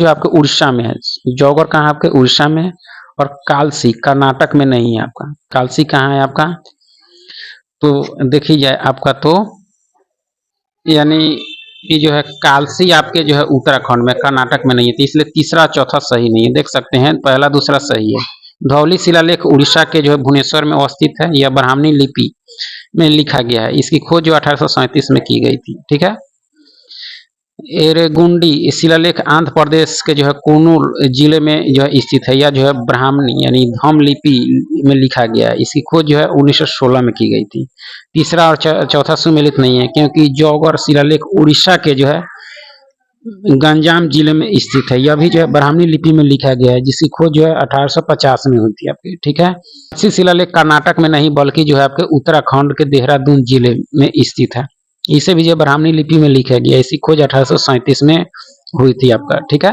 आपके उड़ीसा में है। जौगढ़ कहाँ आपके उड़ीसा में है। और कालसी कर्नाटक में नहीं है आपका। कालसी कहाँ है आपका, तो देखी जाए आपका, तो यानी ये जो है कालसी आपके जो है उत्तराखंड में, कर्नाटक में नहीं है, तो इसलिए तीसरा चौथा सही नहीं है। देख सकते हैं पहला दूसरा सही है। धौली शिलालेख उड़ीसा के जो है भुवनेश्वर में अवस्थित है। यह ब्राह्मणी लिपि में लिखा गया है। इसकी खोज जो 1837 में की गई थी, ठीक है। एरेगुंडी शिलालेख आंध्र प्रदेश के जो है कुर्नूल जिले में जो है स्थित है। यह जो है ब्राह्मणी यानी धम लिपि में लिखा गया है। इसकी खोज जो है 1916 में की गई थी। तीसरा और चौथा सुमेलित नहीं है, क्योंकि जौगढ़ शिलालेख उड़ीसा के जो है गंजाम जिले में स्थित है। यह भी जो है ब्राह्मणी लिपि में लिखा गया है, जिसकी खोज जो है 1850 में हुई थी आपकी, ठीक है। इसी शिलालेख कर्नाटक में नहीं बल्कि जो है आपके उत्तराखंड के देहरादून जिले में स्थित है। इसे भी जो ब्राह्मणी लिपि में लिखा गया, इसकी खोज 1837 में हुई थी आपका, ठीक है।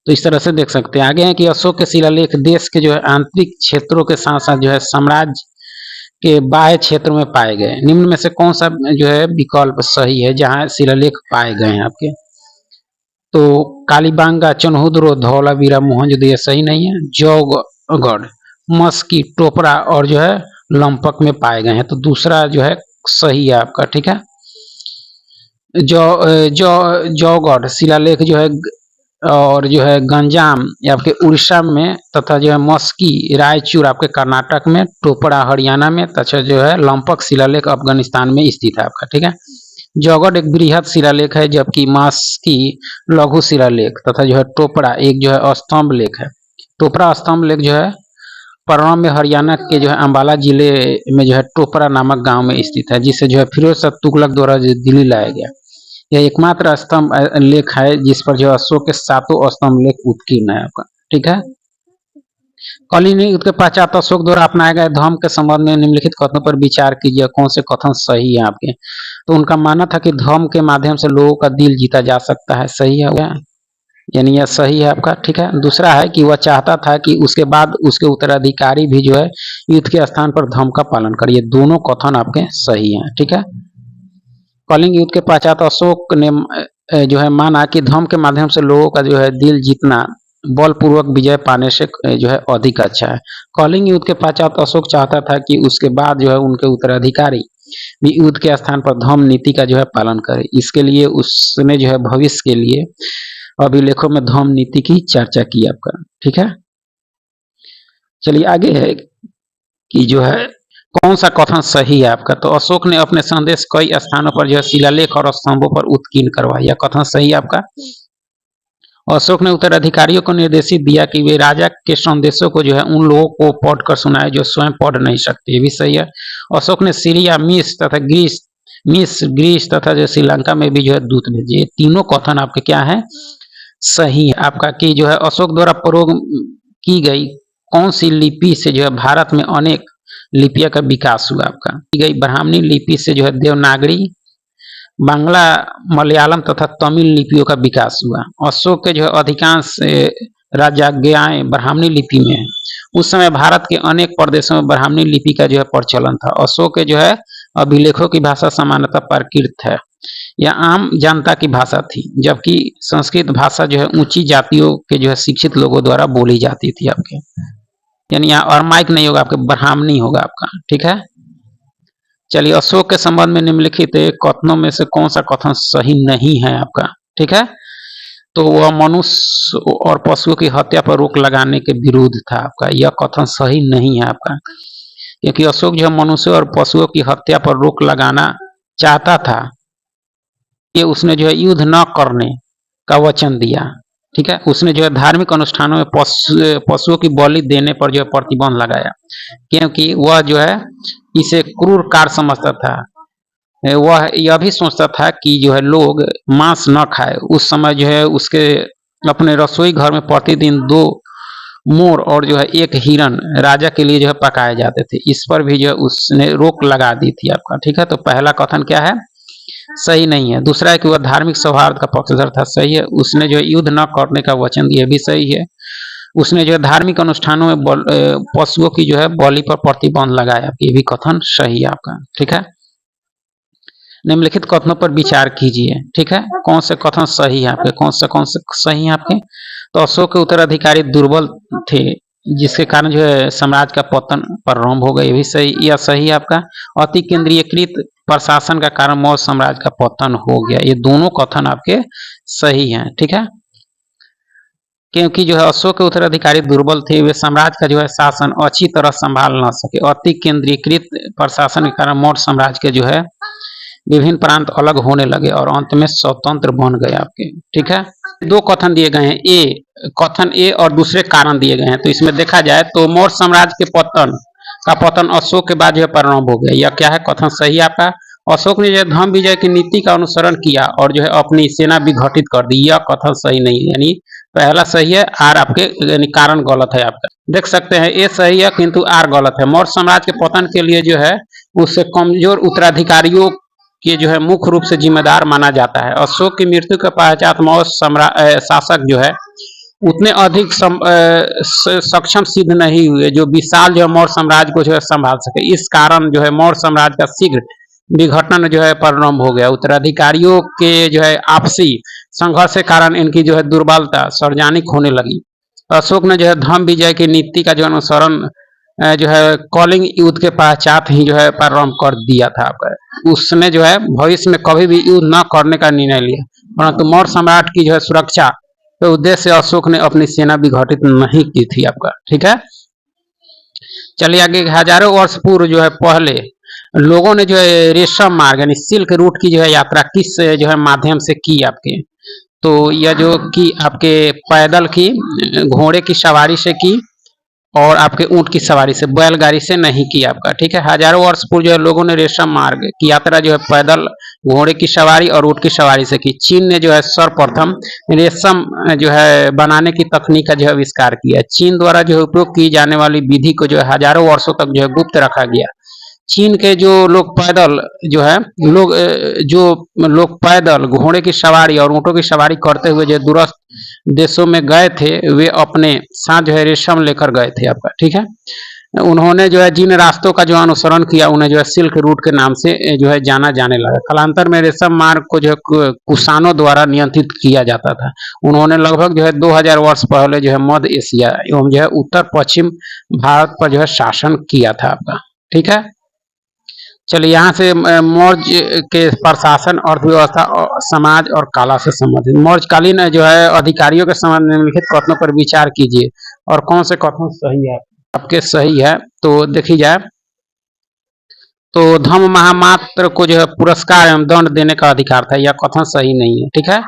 तो इस तरह से देख सकते हैं। आगे है कि अशोक के शिलालेख देश के जो है आंतरिक क्षेत्रों के साथ साथ जो है साम्राज्य के बाह्य क्षेत्र में पाए गए। निम्न में से कौन सा जो है विकल्प सही है जहां शिलालेख पाए गए हैं आपके, तो कालीबांगा, चनहुद्रो, धौलावीरा, मोहनजोदड़ो ये सही नहीं है। जौगढ़, मस्की, टोपरा और जो है लंपक में पाए गए हैं, तो दूसरा जो है सही है आपका, ठीक है। जौगढ़ शिलालेख जो है और जो है गंजाम आपके उड़ीसा में, तथा जो है मस्की रायचूर आपके कर्नाटक में, टोपरा हरियाणा में, तथा जो है लंपक शिलालेख अफगानिस्तान में स्थित है आपका, ठीक है। जौगढ़ एक बृहद शिलालेख है, जबकि मस्की लघु शिलालेख तथा जो है टोपरा एक जो है स्तंभ लेख है। टोपरा स्तंभ लेख जो है परम में हरियाणा के जो है अंबाला जिले में जो है टोपरा नामक गांव में स्थित है, जिसे जो है फिरोज शाह तुगलक द्वारा दिल्ली लाया गया। यह एकमात्र स्तंभ लेख है जिस पर जो अशोक के 7 स्तंभ लेख उत्कीर्ण है आपका, ठीक है। कलिंग युद्ध के पश्चात अशोक द्वारा अपनाए गए धर्म के संबंध में निम्नलिखित कथनों पर विचार कीजिए, कौन से कथन सही है आपके। तो उनका मानना था कि धर्म के माध्यम से लोगों का दिल जीता जा सकता है, सही है, यानी यह सही है आपका, ठीक है। दूसरा है कि वह चाहता था कि उसके बाद उसके उत्तराधिकारी भी जो है युद्ध के स्थान पर धर्म का पालन करे। ये दोनों कथन आपके सही हैं, ठीक है। कलिंग युद्ध के पश्चात अशोक ने जो है माना कि धर्म के माध्यम से लोगों का जो है दिल जीतना बलपूर्वक विजय पाने से जो है अधिक अच्छा है। कलिंग युद्ध के पश्चात अशोक चाहता था कि उसके बाद जो है उनके उत्तराधिकारी भी युद्ध के स्थान पर धर्म नीति का जो है पालन करे। इसके लिए उसने जो है भविष्य के लिए अभिलेखों में धम्म नीति की चर्चा की आपका। ठीक है, चलिए आगे है कि जो है कौन सा कथन सही है आपका। तो अशोक ने अपने संदेश कई स्थानों पर जो है शिलालेख और स्तंभों पर उत्कीर्ण करवाया, यह कथन सही है आपका। अशोक ने उत्तराधिकारियों को निर्देशित दिया कि वे राजा के संदेशों को जो है उन लोगों को पढ़कर सुनाए जो स्वयं पढ़ नहीं सकते, ये भी सही है। अशोक ने सीरिया, मिस्र, ग्रीस तथा जो श्रीलंका में भी जो है दूत भेजे। तीनों कथन आपके क्या है, सही है आपका। कि जो है अशोक द्वारा प्रयोग की गई कौन सी लिपि से जो है भारत में अनेक लिपियों का विकास हुआ आपका। की गई ब्राह्मणी लिपि से जो है देवनागरी, बांग्ला, मलयालम तथा तमिल लिपियों का विकास हुआ। अशोक के जो है अधिकांश राजज्ञाएं ब्राह्मणी लिपि में है। उस समय भारत के अनेक प्रदेशों में ब्राह्मणी लिपि का जो है प्रचलन था। अशोक के जो है अभिलेखों की भाषा सामान्यतः प्राकृत है, यह आम जनता की भाषा थी, जबकि संस्कृत भाषा जो है ऊंची जातियों के जो है शिक्षित लोगों द्वारा बोली जाती थी आपके। यानी यहाँ अरमाइक नहीं होगा आपके, ब्राह्मणी होगा आपका। ठीक है, चलिए अशोक के संबंध में निम्नलिखित कथनों में से कौन सा कथन सही नहीं है आपका। ठीक है, तो वह मनुष्य और पशुओं की हत्या पर रोक लगाने के विरुद्ध था आपका, यह कथन सही नहीं है आपका। क्योंकि अशोक जो मनुष्य और पशुओं की हत्या पर रोक लगाना चाहता था, ये उसने जो है युद्ध न करने का वचन दिया। ठीक है, उसने जो है धार्मिक अनुष्ठानों में पशुओं की बलि देने पर जो है प्रतिबंध लगाया, क्योंकि वह जो है इसे क्रूर कार्य समझता था। वह यह भी सोचता था कि जो है लोग मांस न खाए। उस समय जो है उसके अपने रसोई घर में प्रतिदिन 2 मोर और जो है 1 हिरन राजा के लिए जो है पकाए जाते थे। इस पर भी जो है उसने रोक लगा दी थी आपका। ठीक है, तो पहला कथन क्या है, सही नहीं है। दूसरा है कि वह धार्मिक सौहार्द का पक्षधर था, सही है। उसने जो युद्ध न करने का वचन दिया, भी सही है। उसने जो है धार्मिक अनुष्ठानों में पशुओं की जो है बलि पर प्रतिबंध लगाया, ये भी कथन सही है आपका। ठीक है, निम्नलिखित कथनों पर विचार कीजिए। ठीक है, कौन से कथन सही है आपके, कौन से सही है आपके। तो अशोक के उत्तराधिकारी दुर्बल थे, जिसके कारण जो है साम्राज्य का पतन प्रारंभ हो गया, ये भी सही, यह सही है आपका। अति केंद्रीयकृत प्रशासन का कारण मौर्य साम्राज्य का पतन हो गया, ये दोनों कथन आपके सही हैं। ठीक है, क्योंकि जो है अशोक के उत्तराधिकारी दुर्बल थे, वे साम्राज्य का जो है शासन अच्छी तरह संभाल न सके। अति केंद्रीकृत प्रशासन के कारण मौर्य साम्राज्य के जो है विभिन्न प्रांत अलग होने लगे और अंत में स्वतंत्र बन गए आपके। ठीक है, 2 कथन दिए गए हैं, कथन ए और दूसरे कारण दिए गए हैं। तो इसमें देखा जाए तो मौर्य साम्राज्य के पतन अशोक के बाद जो प्रारंभ हो गया, यह क्या है, कथन सही आपका। अशोक ने जो धम्म विजय की नीति का अनुसरण किया और जो है अपनी सेना विघटित कर दी, यह कथन सही नहीं है। यानी पहला सही है, आर आपके यानी कारण गलत है आपका। देख सकते हैं ए सही है किंतु आर गलत है। मौर्य साम्राज्य के पतन के लिए जो है उससे कमजोर उत्तराधिकारियों के जो है मुख्य रूप से जिम्मेदार माना जाता है। अशोक की मृत्यु के पश्चात मौर्य शासक जो है उतने अधिक सक्षम सिद्ध नहीं हुए जो विशाल जो है मौर्य साम्राज्य को जो है संभाल सके। इस कारण जो है मौर्य साम्राज्य का शीघ्र विघटन जो है प्रारंभ हो गया। उत्तराधिकारियों के जो है आपसी संघर्ष के कारण इनकी जो है दुर्बलता सार्वजनिक होने लगी। अशोक ने जो है धम्म विजय की नीति का जो अनुसरण जो है कलिंग युद्ध के पश्चात ही जो है प्रारंभ कर दिया था। उसने जो है भविष्य में कभी भी युद्ध न करने का निर्णय लिया, परंतु मौर्य सम्राट की जो है सुरक्षा के उद्देश्य से अशोक ने अपनी सेना विघटित नहीं की थी आपका। ठीक है, चलिए आगे। हजारों वर्ष पूर्व जो है पहले लोगों ने जो है रेशम मार्ग यानी सिल्क रूट की जो है यात्रा किस जो है माध्यम से की आपके। तो यह जो की आपके पैदल की, घोड़े की सवारी से की और आपके ऊंट की सवारी से, बैलगाड़ी से नहीं की आपका। ठीक है, हजारों वर्ष पूर्व जो है लोगों ने रेशम मार्ग की यात्रा जो है पैदल, घोड़े की सवारी और ऊंट की सवारी से की। चीन ने जो है सर्वप्रथम रेशम जो है बनाने की तकनीक का जो है आविष्कार किया। चीन द्वारा जो है उपयोग की जाने वाली विधि को जो है हजारों वर्षों तक जो है गुप्त रखा गया। चीन के जो लोग पैदल पैदल, घोड़े की सवारी और ऊँटों की सवारी करते हुए जो दूरस्थ देशों में गए थे, वे अपने साथ जो है रेशम लेकर गए थे आपका। ठीक है, उन्होंने जो है जिन रास्तों का जो अनुसरण किया उन्हें जो है सिल्क रूट के नाम से जो है जाना जाने लगा। कालांतर में रेशम मार्ग को जो है कुषाणों द्वारा नियंत्रित किया जाता था। उन्होंने लगभग जो है 2000 वर्ष पहले जो है मध्य एशिया एवं जो है उत्तर पश्चिम भारत पर जो है शासन किया था आपका। ठीक है, चलिए यहाँ से मौर्य के प्रशासन, अर्थव्यवस्था और समाज और कला से संबंधित मौर्यकालीन जो है अधिकारियों के संबंध में निम्नलिखित कथनों पर विचार कीजिए और कौन से कथन सही है आपके। सही है तो देखी जाए तो धम्म महामात्र को जो है पुरस्कार एवं दंड देने का अधिकार था, यह कथन सही नहीं है। ठीक है,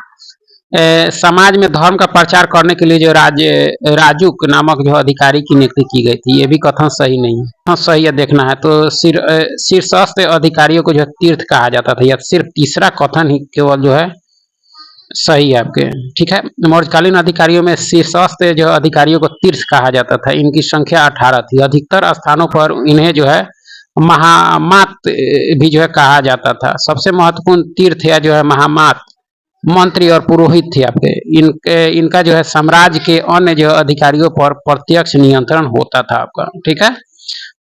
समाज में धर्म का प्रचार करने के लिए जो राजुक नामक जो अधिकारी की नियुक्ति की गई थी, ये भी कथन सही नहीं है। कथन सही है देखना है तो शीर्षस्थ अधिकारियों को जो है तीर्थ कहा जाता था, यह सिर्फ तीसरा कथन ही केवल जो है सही है आपके। ठीक है, मौर्यकालीन अधिकारियों में शीर्षस्थ जो अधिकारियों को तीर्थ कहा जाता था, इनकी संख्या 18 थी। अधिकतर स्थानों पर इन्हें जो है महामात भी जो है कहा जाता था। सबसे महत्वपूर्ण तीर्थ या जो है महामात मंत्री और पुरोहित थे आपके। इनका जो है साम्राज्य के अन्य जो अधिकारियों पर प्रत्यक्ष नियंत्रण होता था आपका। ठीक है,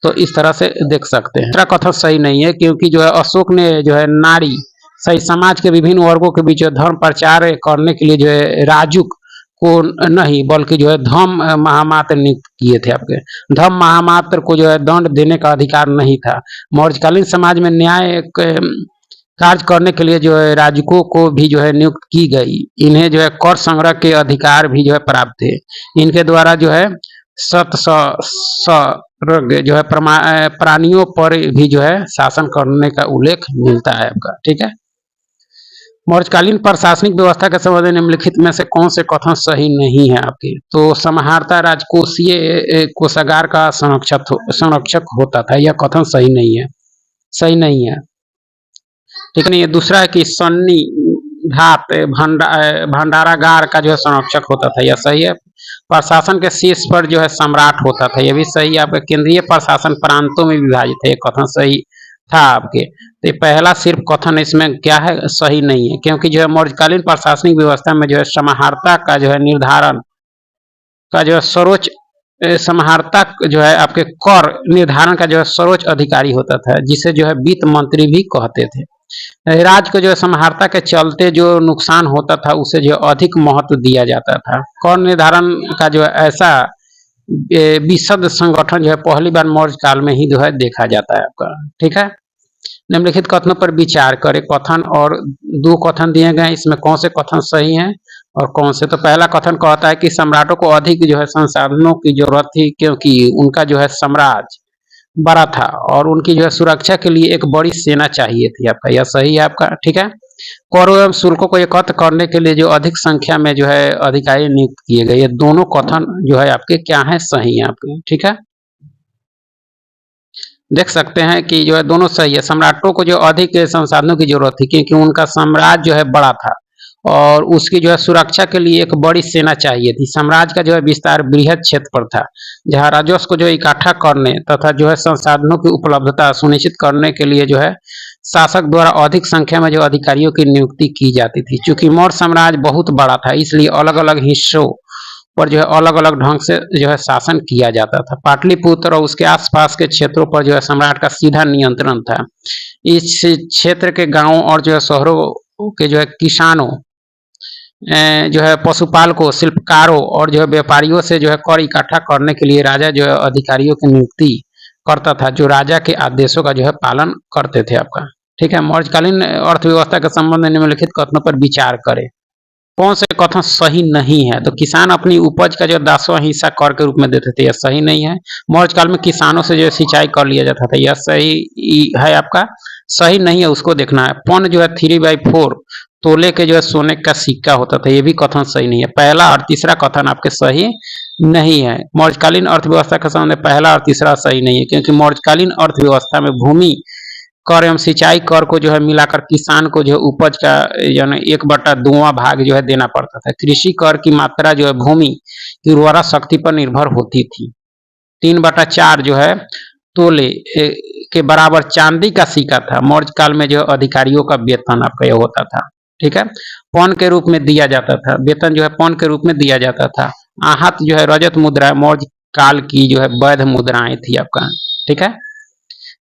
तो इस तरह से देख सकते हैं। दूसरा कथन सही नहीं है क्योंकि जो है अशोक ने जो है नारी सही समाज के विभिन्न वर्गों के बीच धर्म प्रचार करने के लिए जो है राजुक को नहीं बल्कि जो है धम्म महामात्र नियुक्त किए थे आपके। धम्म महामात्र को जो है दंड देने का अधिकार नहीं था। मौर्यकालीन समाज में न्याय कार्य करने के लिए जो है राजकों को भी जो है नियुक्त की गई। इन्हें जो है कर संग्रह के अधिकार भी जो है प्राप्त थे। इनके द्वारा जो है जो है प्राणियों पर भी जो है शासन करने का उल्लेख मिलता है आपका। ठीक है, मौर्यकालीन प्रशासनिक व्यवस्था के संबंध में निम्नलिखित में से कौन से कथन सही नहीं है आपके। तो समाहर्ता राजकोषीय कोषागार का संरक्षक होता था, यह कथन सही नहीं है। सही नहीं है। ठीक है, नहीं, दूसरा है कि सन्नी घात भंडारागार का जो है संरक्षक होता था, यह सही है। प्रशासन के शीर्ष पर जो है सम्राट होता था, यह भी सही है आपका। केंद्रीय प्रशासन प्रांतों में विभाजित है, कथन सही था आपके। तो पहला सिर्फ कथन इसमें क्या है सही नहीं है क्योंकि जो है मौर्यकालीन प्रशासनिक व्यवस्था में जो है समाहर्ता का जो है निर्धारण का जो है सर्वोच्च समाहर्ता जो है आपके कर निर्धारण का जो है सर्वोच्च अधिकारी होता था, जिसे जो है वित्त मंत्री भी कहते थे। राज्य को जो है समाहर्ता के चलते जो नुकसान होता था उसे जो अधिक महत्व दिया जाता था। कर निर्धारण का जो है ऐसा विशद संगठन जो है पहली बार मौर्य काल में ही जो है देखा जाता है आपका। ठीक है, निम्नलिखित कथनों पर विचार करें। कथन और दो कथन दिए गए, इसमें कौन से कथन सही हैं और कौन से। तो पहला कथन कहता है कि सम्राटों को अधिक जो है संसाधनों की जरूरत थी क्योंकि उनका जो है साम्राज्य बड़ा था और उनकी जो है सुरक्षा के लिए एक बड़ी सेना चाहिए थी आपका, यह सही है आपका। ठीक है, करों एवं शुल्कों को एकत्र करने के लिए जो अधिक संख्या में जो है अधिकारी नियुक्त किए गए, ये दोनों कथन जो है आपके क्या है सही है आपके। ठीक है, देख सकते हैं कि जो है दोनों सही है। सम्राटों को जो अधिक संसाधनों की जरूरत थी क्योंकि उनका साम्राज्य जो है बड़ा था और उसकी जो है सुरक्षा के लिए एक बड़ी सेना चाहिए थी। साम्राज्य का जो है विस्तार बृहद क्षेत्र पर था जहां राजस्व को जो इकट्ठा करने तथा जो है संसाधनों की उपलब्धता सुनिश्चित करने के लिए जो है शासक द्वारा अधिक संख्या में जो अधिकारियों की नियुक्ति की जाती थी। चूंकि मौर्य साम्राज्य बहुत बड़ा था इसलिए अलग अलग हिस्सों पर जो है अलग अलग ढंग से जो है शासन किया जाता था। पाटलिपुत्र और उसके आसपास के क्षेत्रों पर जो है सम्राट का सीधा नियंत्रण था। इस क्षेत्र के गांवों और जो है शहरों के जो है किसानों जो है पशुपालकों, शिल्पकारों और जो है व्यापारियों से जो है कर इकट्ठा करने के लिए राजा जो है अधिकारियों की नियुक्ति करता था जो राजा के आदेशों का जो है पालन करते थे आपका। ठीक है, मौर्यकालीन अर्थव्यवस्था के संबंध में निम्नलिखित कथनों पर विचार करें। कौन से कथन सही नहीं है। तो किसान अपनी उपज का जो 10वां हिस्सा कर के रूप में देते थे, यह सही नहीं है। मौर्य काल में किसानों से जो सिंचाई कर लिया जाता था, यह सही है आपका। सही नहीं है उसको देखना है। पौन जो है 3/4 तोले के जो है सोने का सिक्का होता था, यह भी कथन सही नहीं है। पहला और तीसरा कथन आपके सही नहीं है। मौर्यकालीन अर्थव्यवस्था के संबंध में पहला और तीसरा सही नहीं है क्योंकि मौर्यकालीन अर्थव्यवस्था में भूमि कर एवं सिंचाई कर को जो है मिलाकर किसान को जो है उपज का यानी 1/2 भाग जो है देना पड़ता था। कृषि कर की मात्रा जो है भूमि की उर्वरा शक्ति पर निर्भर होती थी। 3/4 जो है तोले के बराबर चांदी का सिक्का था। मौर्य काल में जो अधिकारियों का वेतन आपका यह होता था। ठीक है, पौन के रूप में दिया जाता था। वेतन जो है पौन के रूप में दिया जाता था। आहत जो है रजत मुद्रा मौर्य काल की जो है वैध मुद्राएं थी आपका। ठीक है,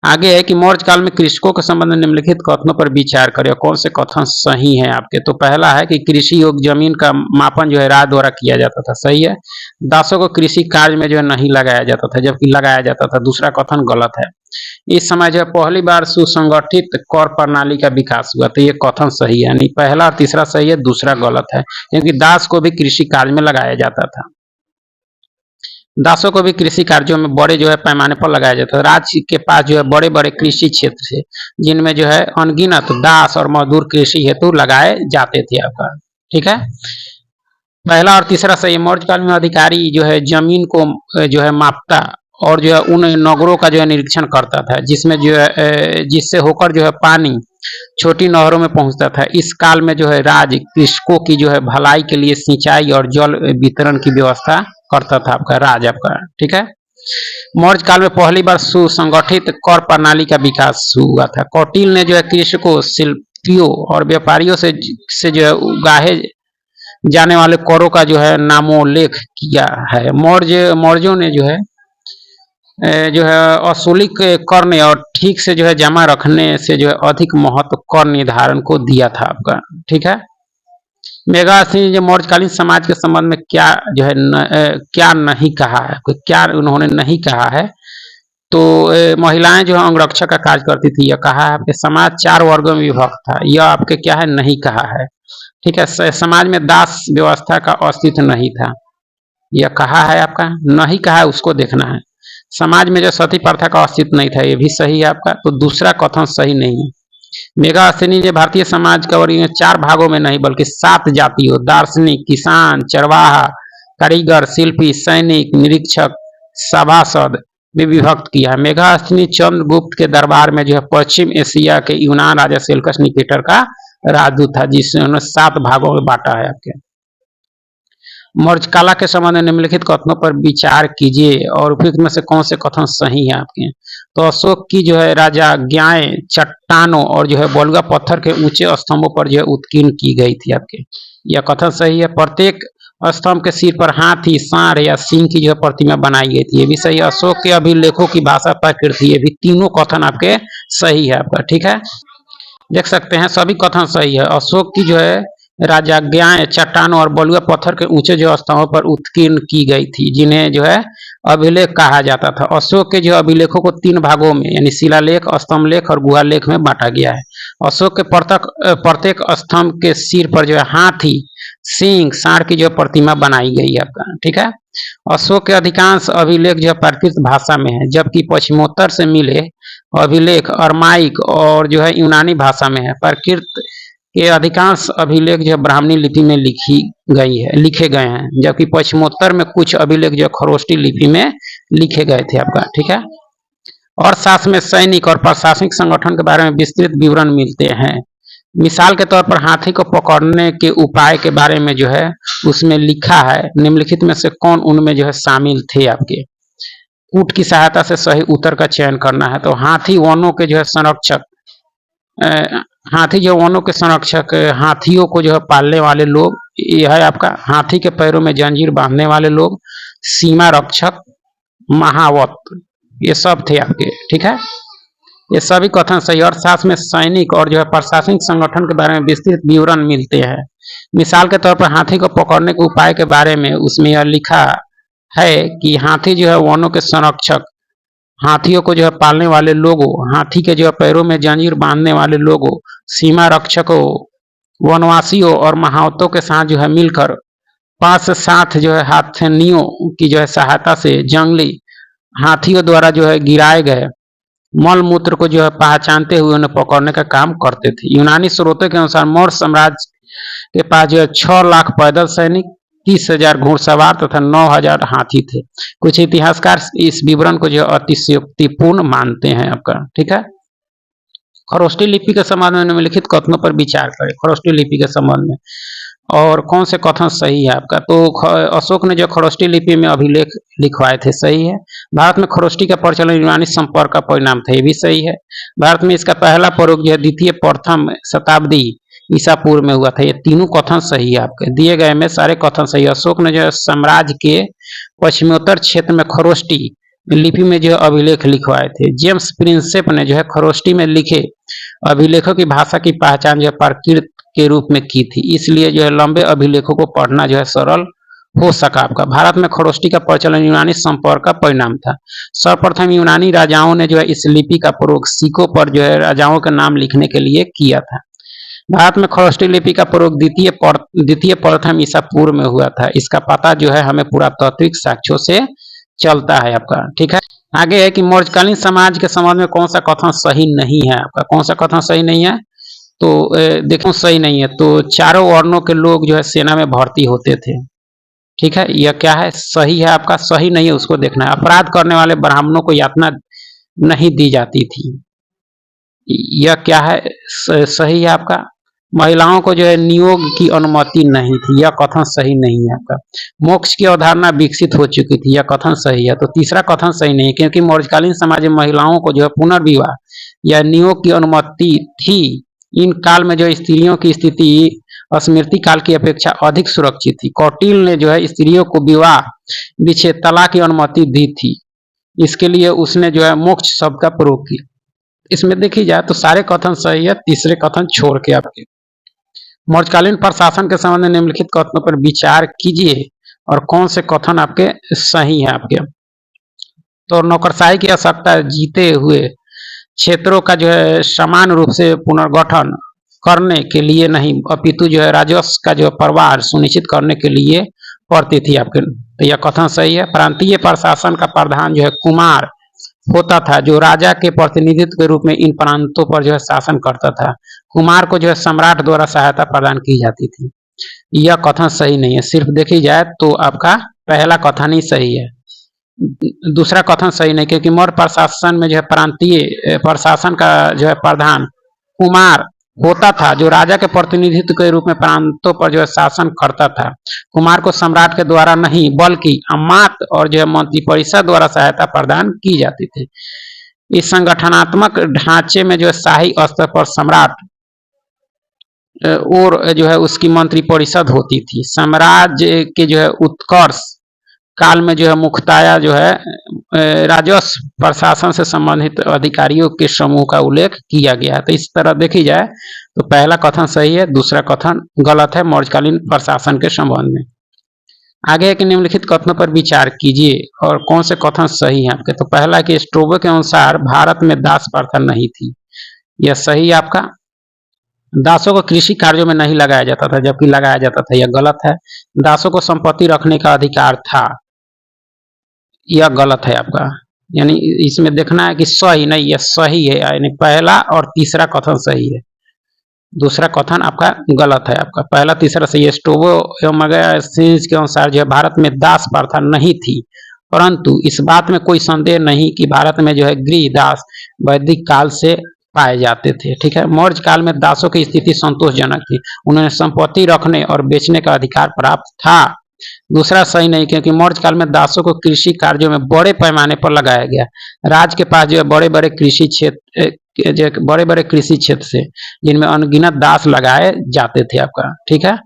आगे है कि मौर्य काल में कृषकों के संबंध में निम्नलिखित कथनों पर विचार करें, कौन से कथन सही है आपके। तो पहला है कि कृषि योग्य जमीन का मापन जो है राज द्वारा किया जाता था, सही है। दासों को कृषि कार्य में जो है नहीं लगाया जाता था, जबकि लगाया जाता था, दूसरा कथन गलत है। इस समय जो है पहली बार सुसंगठित कर प्रणाली का विकास हुआ, तो ये कथन सही है, यानी पहला और तीसरा सही है, दूसरा गलत है, क्योंकि दास को भी कृषि कार्य में लगाया जाता था। दासों को भी कृषि कार्यों में बड़े जो है पैमाने पर लगाया जाता है। राज्य के पास जो है बड़े बड़े कृषि क्षेत्र थे, जिनमें जो है अनगिनत दास और मजदूर कृषि हेतु लगाए जाते थे आपका, ठीक है। पहला और तीसरा सही। मौर्य काल में अधिकारी जो है जमीन को जो है मापता और जो है उन नगरों का जो है निरीक्षण करता था, जिसमें जो है जिससे होकर जो है पानी छोटी नहरों में पहुंचता था। इस काल में जो है राज कृषकों की जो है भलाई के लिए सिंचाई और जल वितरण की व्यवस्था करता था आपका राज आपका, ठीक है। मौर्य काल में पहली बार सुसंगठित कर प्रणाली का विकास हुआ था। कौटिल्य ने जो है कृषकों, शिल्पियों और व्यापारियों से जो है उगाहे जाने वाले करों का जो है नामोल्लेख किया है। मौर्यों ने जो है वसूली करने और ठीक से जो है जमा रखने से जो है अधिक महत्व कर निर्धारण को दिया था आपका, ठीक है। मेघास्थनी ने मौर्यकालीन समाज के संबंध में क्या जो है क्या नहीं कहा है, क्या उन्होंने नहीं कहा है। तो महिलाएं जो है अंगरक्षक का कार्य करती थी, यह कहा है आपके। समाज 4 वर्गों में विभक्त था, यह आपके क्या है नहीं कहा है, ठीक है। समाज में दास व्यवस्था का अस्तित्व नहीं था, यह कहा है आपका। नहीं कहा है उसको देखना है। समाज में जो सती प्रथा का अस्तित्व नहीं था, यह भी सही है आपका। तो दूसरा कथन सही नहीं है। मेघास्थनी ने भारतीय समाज का और 4 भागों में नहीं बल्कि 7 जातियों दार्शनिक, किसान, चरवाहा, कारीगर, शिल्पी, सैनिक, निरीक्षक, सभासद में विभक्त किया है। मेघास्थनी चंद्रगुप्त के दरबार में जो है पश्चिम एशिया के यूनान राजा सेल्कस निकेटर का राजदूत था, जिसने 7 भागों में बांटा है आपके। मौर्य कला के संबंध में निम्नलिखित कथनों पर विचार कीजिए और उपयुक्त में से कौन से कथन सही है आपके। तो अशोक की जो है राजज्ञाएं चट्टानों और जो है बलुआ पत्थर के ऊंचे स्तंभों पर जो है उत्कीर्ण की गई थी आपके, यह कथन सही है। प्रत्येक स्तंभ के सिर पर हाथी, सांड या सिंह की जो है प्रतिमा बनाई गई थी, ये भी सही है। अशोक के अभिलेखों की भाषा प्रकृति, ये भी तीनों कथन आपके सही है आपका, ठीक है। देख सकते हैं सभी कथन सही है। अशोक की जो है राजज्ञाएं चट्टानों और बलुआ पत्थर के ऊंचे जो स्तंभों पर उत्कीर्ण की गई थी, जिन्हें जो है अभिलेख कहा जाता था। अशोक के जो अभिलेखों को 3 भागों में यानी शिलालेख, स्तंभलेख और गुहालेख में बांटा गया है। अशोक के प्रत्येक स्तंभ के सिर पर जो है हाथी, सिंह, सांड की जो प्रतिमा बनाई गई है आपका, ठीक है। अशोक के अधिकांश अभिलेख जो प्राकृत भाषा में है, जबकि पश्चिमोत्तर से मिले अभिलेख अरमाइक और जो है यूनानी भाषा में है। प्राकृत के अधिकांश अभिलेख जो ब्राह्मणी लिपि में लिखे गए हैं, जबकि पश्चिमोत्तर में कुछ अभिलेख जो खरोष्टी लिपि में लिखे गए थे आपका, ठीक है। और साथ में सैनिक और प्रशासनिक संगठन के बारे में विस्तृत विवरण मिलते हैं। मिसाल के तौर पर हाथी को पकड़ने के उपाय के बारे में जो है उसमें लिखा है। निम्नलिखित में से कौन उनमें जो है शामिल थे आपके। कूट की सहायता से सही उत्तर का चयन करना है। तो हाथी वनों के जो है संरक्षक, हाथी जो वनों के संरक्षक, हाथियों को जो है पालने वाले लोग, यह है आपका। हाथी के पैरों में जंजीर बांधने वाले लोग, सीमा रक्षक, महावत, ये सब थे आपके, ठीक है। ये सभी कथन सही। और साथ में सैनिक और जो है प्रशासनिक संगठन के बारे में विस्तृत विवरण मिलते हैं। मिसाल के तौर पर हाथी को पकड़ने के उपाय के बारे में उसमें यह लिखा है कि हाथी जो है वनों के संरक्षक, हाथियों को जो है पालने वाले लोगों, हाथी के जो है पैरों में जंजीर बांधने वाले लोगों, सीमा रक्षकों, वनवासियों और महावतों के साथ जो है मिलकर 5 से 7 जो है हाथियों की जो है सहायता से जंगली हाथियों द्वारा जो है गिराए गए मल मूत्र को जो है पहचानते हुए उन्हें पकड़ने का काम करते थे। यूनानी स्रोतों के अनुसार मौर्य साम्राज्य के पास जो है 6 लाख पैदल सैनिक, 30,000 घुड़सवार तथा 9,000 हाथी थे। कुछ इतिहासकार इस विवरण को जो अतिशयोक्तिपूर्ण मानते हैं आपका, ठीक है। खरोष्टी लिपि के संबंध में निम्नलिखित कथनों पर विचार करें। खरोष्टी लिपि के संबंध में और कौन से कथन सही है आपका। तो अशोक ने जो खरोष्टी लिपि में अभिलेख लिखवाए थे, सही है। भारत में खरोष्टी का प्रचलन यूनानी संपर्क का परिणाम था, ये भी सही है। भारत में इसका पहला प्रयोग जो है द्वितीय प्रथम शताब्दी ईसा पूर्व में हुआ था। ये तीनों कथन सही है आपके। दिए गए में सारे कथन सही है। अशोक ने जो साम्राज्य के पश्चिमोत्तर क्षेत्र में खरोष्टी लिपि में जो है अभिलेख लिखवाए थे। जेम्स प्रिंसेप ने जो है खरोष्टी में लिखे अभिलेखों की भाषा की पहचान जो है प्राकृत के रूप में की थी, इसलिए जो है लंबे अभिलेखों को पढ़ना जो है सरल हो सका आपका। भारत में खरोष्टी का प्रचलन यूनानी संपर्क का परिणाम था। सर्वप्रथम यूनानी राजाओं ने जो है इस लिपि का प्रयोग सिक्कों पर जो है राजाओं के नाम लिखने के लिए किया था। भारत में खरोष्टी लिपि का प्रयोग द्वितीय प्रथम ईसा पूर्व में हुआ था। इसका पता जो है हमें पुरातात्विक साक्ष्यों से चलता है आपका। ठीक है, आगे है कि मौर्यकालीन समाज के संबंध में कौन सा कथन सही नहीं है आपका। कौन सा कथन सही नहीं है, तो देखो सही नहीं है। तो चारों वर्णों के लोग जो है सेना में भर्ती होते थे। ठीक है, यह क्या है, सही है आपका। सही नहीं है उसको देखना है। अपराध करने वाले ब्राह्मणों को यातना नहीं दी जाती थी, यह क्या है, सही है आपका। महिलाओं को जो है नियोग की अनुमति नहीं थी, यह कथन सही नहीं है आपका। मोक्ष की अवधारणा विकसित हो चुकी थी, यह कथन सही है। तो तीसरा कथन सही नहीं है, क्योंकि मौर्यकालीन समाज में महिलाओं को जो है पुनर्विवाह या नियोग की अनुमति थी। इन काल में जो स्त्रियों की स्थिति स्मृति काल की अपेक्षा अधिक सुरक्षित थी। कौटिल्य ने जो है स्त्रियों को विवाह विच्छेद तलाक की अनुमति दी थी, इसके लिए उसने जो है मोक्ष शब्द का प्रयोग किया। इसमें देखी जाए तो सारे कथन सही है, तीसरे कथन छोड़ के आपके। मौर्यकालीन प्रशासन के संबंध में निम्नलिखित कथनों पर विचार कीजिए और कौन से कथन आपके सही हैं आपके। तो नौकरशाही की आवश्यकता जीते हुए क्षेत्रों का जो है समान रूप से पुनर्गठन करने के लिए नहीं, अपितु जो है राजस्व का जो प्रवाह सुनिश्चित करने के लिए पड़ती थी आपके। तो यह कथन सही है। प्रांतीय प्रशासन का प्रधान जो है कुमार होता था, जो राजा के प्रतिनिधित्व के रूप में इन प्रांतों पर जो है शासन करता था। कुमार को जो है सम्राट द्वारा सहायता प्रदान की जाती थी, यह कथन सही नहीं है। सिर्फ देखी जाए तो आपका पहला कथन ही सही है, दूसरा कथन सही नहीं, क्योंकि मौर्य प्रशासन में जो है प्रांतीय प्रशासन का जो है प्रधान कुमार होता था, जो राजा के प्रतिनिधित्व के रूप में प्रांतों पर जो है शासन करता था। कुमार को सम्राट के द्वारा नहीं बल्कि अमात और जो है मंत्रिपरिषद द्वारा सहायता प्रदान की जाती थी। इस संगठनात्मक ढांचे में जो है शाही स्तर पर सम्राट और जो है उसकी मंत्रिपरिषद होती थी। साम्राज्य के जो है उत्कर्ष काल में जो है मुख्यतया जो है राजस्व प्रशासन से संबंधित अधिकारियों के समूह का उल्लेख किया गया है। तो इस तरह देखी जाए तो पहला कथन सही है, दूसरा कथन गलत है मौर्यकालीन प्रशासन के संबंध में। आगे के निम्नलिखित कथनों पर विचार कीजिए और कौन से कथन सही हैं आपके। तो पहला कि स्ट्रोबो के अनुसार भारत में दास प्रथा नहीं थी, यह सही है आपका। दासों को कृषि कार्यों में नहीं लगाया जाता था, जबकि लगाया जाता था, यह गलत है। दासों को संपत्ति रखने का अधिकार था, यह गलत है आपका। यानी इसमें देखना है कि सही नहीं, यह सही है, यानी पहला और तीसरा कथन सही है, दूसरा कथन आपका गलत है आपका। पहला तीसरा सही है। स्टोबो एवं मैगजीन्स के अनुसार जो है भारत में दास प्रथा नहीं थी, परंतु इस बात में कोई संदेह नहीं कि भारत में जो है गृह दास वैदिक काल से पाए जाते थे। ठीक है, मौर्य काल में दासों की स्थिति संतोषजनक थी, उन्हें संपत्ति रखने और बेचने का अधिकार प्राप्त था। दूसरा सही नहीं, क्योंकि मौर्य काल में दासों को कृषि कार्यों में बड़े पैमाने पर लगाया गया। राज के पास जो है बड़े बड़े कृषि क्षेत्र से जिनमें अनगिनत दास लगाए जाते थे आपका। ठीक है,